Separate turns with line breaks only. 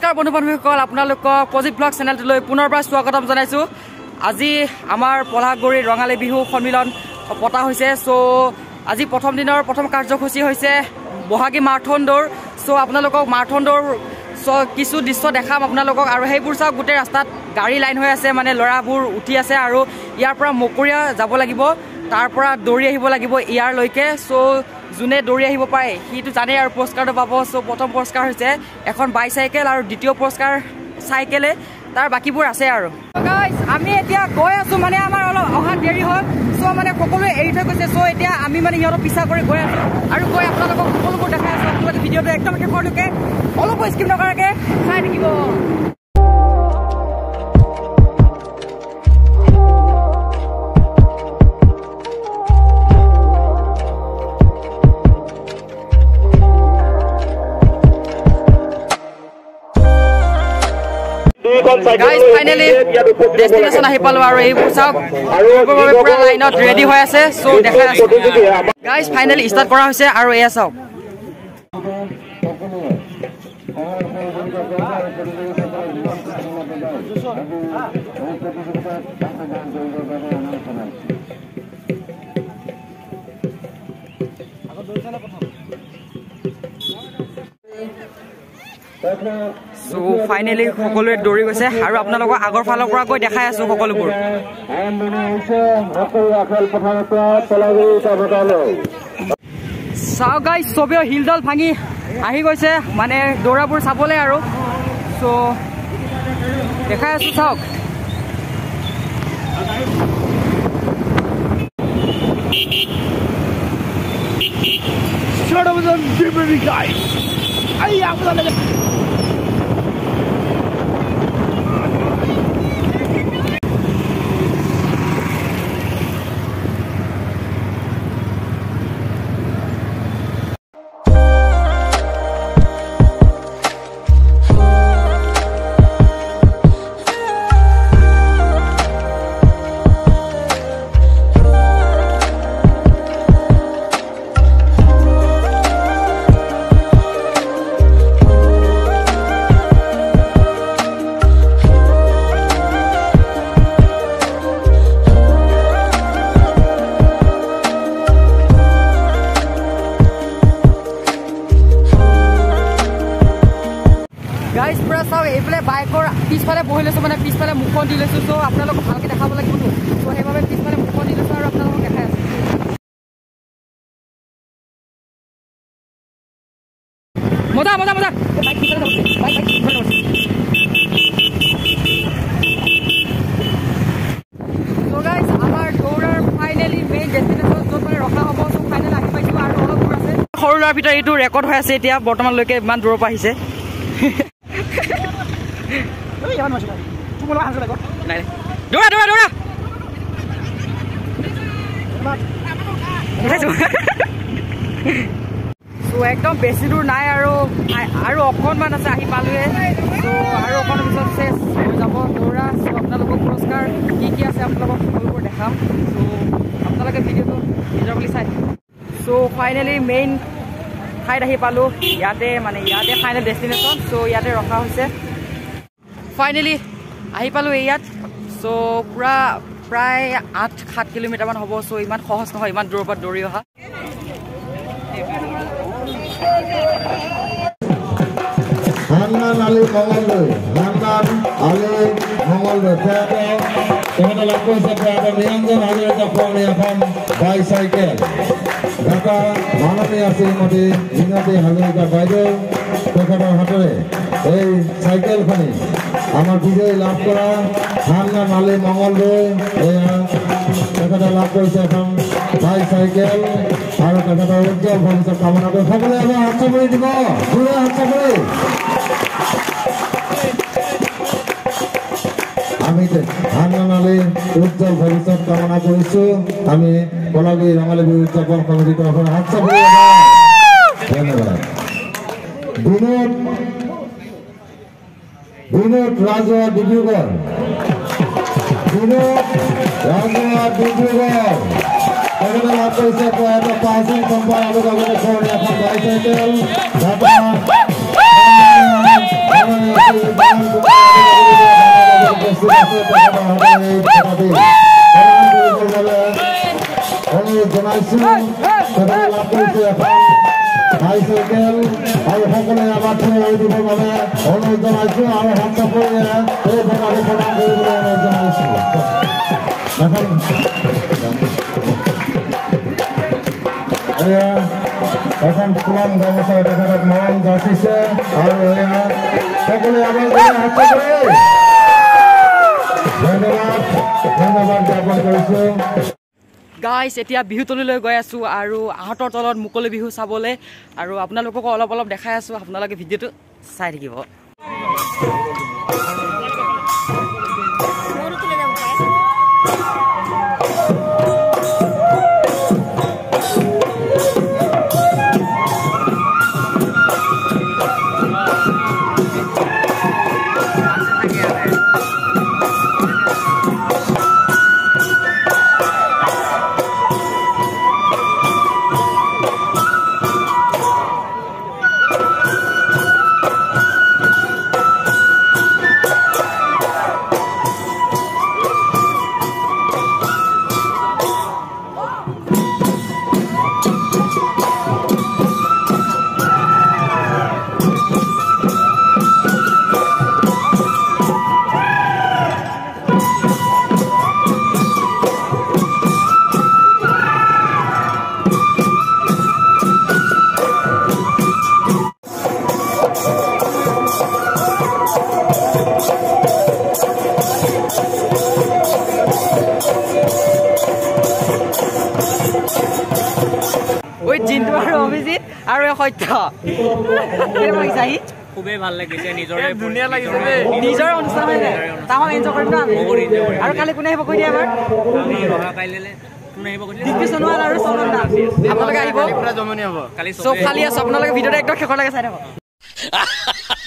নমস্কাৰ বন্ধু বান্ধৱীসকল আপোনালোকক পজিট ব্লগ চেনেলটোলৈ পুনৰবাৰ স্বাগতম জনাইছো। আজি আমাৰ পলাগুৰি ৰঙালী বিহু সন্মিলন পতা হৈছে। সো আজি প্ৰথম দিনৰ প্ৰথম কাৰ্যসূচী হৈছে বহাগী মাৰাথন দৌৰ। সো আপোনালোকক মাৰাথন দৌৰ কিছু দৃশ্য দেখাম আপোনালোকক, আৰু সেইবোৰ চাওক। গোটেই ৰাস্তাত গাড়ী লাইন হৈ আছে, মানে ল'ৰাবোৰ উঠি আছে, আৰু ইয়াৰ পৰা মকৰীয়া যাব লাগিব, তাৰ পৰা দৌৰি আহিব লাগিব ইয়াৰলৈকে। সো যোনে দৌৰি আহিব পাৰে সিটো জানে আৰু পুৰস্কাৰটো পাব। সো প্ৰথম পুৰস্কাৰ হৈছে এখন বাইচাইকেল, আৰু দ্বিতীয় পুৰস্কাৰ চাইকেলে, তাৰ বাকীবোৰ আছে। আৰু গাইজ আমি এতিয়া গৈ আছো, মানে আমাৰ অলপ অহা দেৰি হ'ল। সো মানে সকলোৱে এৰি থৈ গৈছে। সো এতিয়া আমি মানে সিহঁতক পিছা কৰি গৈ আছো, আৰু গৈ আপোনালোকক সকলোবোৰ দেখাই আছো। আপোনালোকে ভিডিঅ'টো একদম শেষৰলৈকে অলপো স্কিপ নকৰাকৈ চাই থাকিব। গাইজ ফাইনেলি ডেষ্টিনেশ্যন আহি পালো, আৰু এইবোৰ চাওক পুৰা লাইনত ৰেডি হৈ আছে। সো দেখাই আছো গাইজ ফাইনেলি ষ্টাৰ্ট কৰা হৈছে, আৰু এয়া চাওক। সো ফাইনেলি সকলোৱে দৌৰি গৈছে, আৰু আপোনালোকক আগৰ ফালৰ পৰা গৈ দেখাই আছো সকলোবোৰ। চাওক গাইজ চবেও হিলডল ভাঙি আহি গৈছে, মানে দৌৰাবোৰ চাবলৈ। আৰু সো দেখাই আছো চাওক। গাইজ পুৰা চাওক, এইফালে বাইকৰ পিছফালে বহি লৈছো, মানে পিছফালে মুখখন দি লৈছো। চ' আপোনালোকক ভালকে দেখাব লাগিবতো, চ' সেইবাবে পিছফালে মুখখন দি লৈছো, আৰু আপোনালোকক দেখাই আছো। মজা মজা মজা। চ' গাইজ আমাৰ দৌৰাৰ ফাইনেলি মেইন ডেষ্টিনেশ্যন য'ত মানে ৰখা হ'ব। চ' ফাইনেল আহি পাইছো, আৰু অলপ দূৰ আছে। সৰু ল'ৰাৰ ভিতৰত এইটো ৰেকৰ্ড হৈ আছে এতিয়া বৰ্তমানলৈকে, ইমান দূৰৰ পৰা আহিছে। দৌৰা দৌৰা দৌৰা। চ' একদম বেছি দূৰ নাই, আৰু অকণমান আছে, আহি পালোৱে। চ' আৰু অকণমান পিছত চেছ হৈ যাব দৌৰা। চ' আপোনালোকক পুৰস্কাৰ কি কি আছে আপোনালোকক সকলোবোৰ দেখাম। চ' আপোনালোকে ভিডিঅ'টো নিজৰ বুলি চাই থাকিব। চ' ফাইনেলি মেইন ঠাইত আহি পালোঁ, ইয়াতে ফাইনেল ডেষ্টিনেশ্যন। চ' ইয়াতে ৰখা হৈছে। ফাইনেলি আহি পালোঁ ইয়াত। চ' পূৰা প্ৰায় 8-7 কিলোমিটাৰমান হ'ব। চ' ইমান সহজ নহয় ইমান দূৰৰ পৰা দৌৰি অহা।
বাইচাইকেল ঢাকা মাননীয় শ্ৰীমতী মিনতী হাজৰিকা বাইদেউ তেখেতৰ হাতেৰে এই চাইকেলখনি আমাৰ বিজয়ী লাভ কৰা হান্নান আলী মঙলদৈ, এয়া তেখেতে লাভ কৰিছে এখন বাইচাইকেল, আৰু তেখেতৰ উজ্জ্বল ভৱিষ্যত কামনা কৰি সকলোৱে এবাৰ হাত চাপৰি দিব, জোৰে হাত চাপৰি। আমি হান্নান আলীৰ উজ্জ্বল ভৱিষ্যত কামনা কৰিছো। আমি পলাগুৰি ৰঙালী বিহু উদযাপন কমিটিৰ তৰফৰ হাত চাপৰি। ধন্যবাদ। বিনোদ ৰাজুৱা ডিব্ৰুগড়, বিনোদ ৰাজুৱা ডিব্ৰুগড় তেখেতে লাভ কৰিছে পাৰ্চিং কোম্পানী আৰু বাইচাইকেল অনুৰোধ জনাইছোঁ বাইচাইকেল আৰু সকলোৱে আমাৰ থিয় হৈ দিবৰ বাবে অনুৰোধ জনাইছোঁ আৰু হাত চাপৰিয়ে এই ভোটাৰক প্ৰদান কৰিবলৈ অনুৰোধ জনাইছোঁ এয়া এখন পুৰাণ গামোচা তেখেতক মৰম যাচিছে আৰু এয়া সকলোৱে আমাৰ হাত চাপৰি ধন্যবাদ জ্ঞাপন কৰিছোঁ
গাইজ এতিয়া বিহুতলীলৈ গৈ আছোঁ আৰু আহঁতৰ তলত মুকলি বিহু চাবলৈ আৰু আপোনালোককো অলপ অলপ দেখাই আছোঁ আপোনালোকে ভিডিঅ'টো চাই থাকিব জিন্তু আৰু অভিজিত আৰু সত্য
খুবেই ভাল লাগিছে নিজৰে
ধুনীয়া লাগিছে নিজৰ অনুষ্ঠান হয় নাই তামাম এনজয় কৰিম না আৰু কালি কোনে আহিব কৈ দিয়া এবাৰ দিম্পী সোণোৱাল আৰু চন্দন দা আপোনালোকে আহিব
জমনি হ'ব
চব খালি আছো আপোনালোকে ভিডিঅ'টো একদম শেষলৈকে চাই থাকক